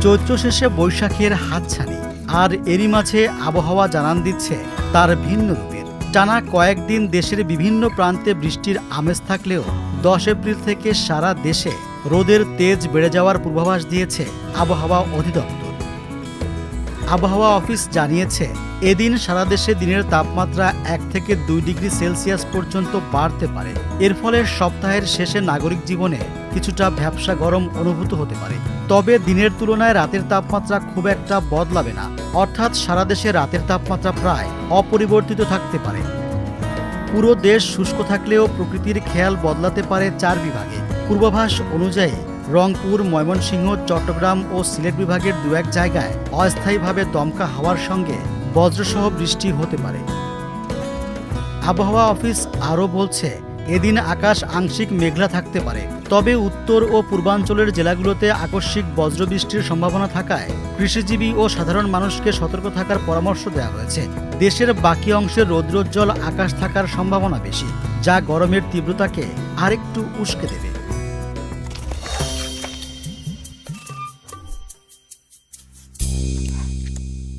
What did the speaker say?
চৈত্র শেষে বৈশাখের হাতছানি, আর এরই মাঝে আবহাওয়া জানান দিচ্ছে তার ভিন্ন রূপের। টানা কয়েকদিন দেশের বিভিন্ন প্রান্তে বৃষ্টির আমেজ থাকলেও 10 এপ্রিল থেকে সারা দেশে রোদের তেজ বেড়ে যাওয়ার পূর্বাভাস দিয়েছে আবহাওয়া অধিদপ্তর। আবহাওয়া অফিস জানিয়েছে, এদিন সারা দেশে দিনের তাপমাত্রা 1 থেকে 2 ডিগ্রি সেলসিয়াস পর্যন্ত বাড়তে পারে। এর ফলে সপ্তাহের শেষে নাগরিক জীবনে কিছুটা ভ্যাপসা গরম অনুভূত হতে পারে। তবে দিনের তুলনায় রাতের তাপমাত্রা খুব একটা বদলাবে না, অর্থাৎ সারা দেশে রাতের তাপমাত্রা প্রায় অপরিবর্তিত থাকতে পারে। পুরো দেশ শুষ্ক থাকলেও প্রকৃতির খেয়াল বদলাতে পারে 4 বিভাগে। পূর্বাভাস অনুযায়ী রংপুর, ময়মনসিংহ, চট্টগ্রাম ও সিলেট বিভাগের 2-1 জায়গায় অস্থায়ীভাবে দমকা হাওয়ার সঙ্গে বজ্রসহ বৃষ্টি হতে পারে। আবহাওয়া অফিস আরও বলছে, এদিন আকাশ আংশিক মেঘলা থাকতে পারে। তবে উত্তর ও পূর্বাঞ্চলের জেলাগুলোতে আকস্মিক বজ্রবৃষ্টির সম্ভাবনা থাকায় কৃষিজীবী ও সাধারণ মানুষকে সতর্ক থাকার পরামর্শ দেওয়া হয়েছে। দেশের বাকি অংশে রৌদ্রোজ্জ্বল আকাশ থাকার সম্ভাবনা বেশি, যা গরমের তীব্রতাকে আরেকটু উস্কে দেবে।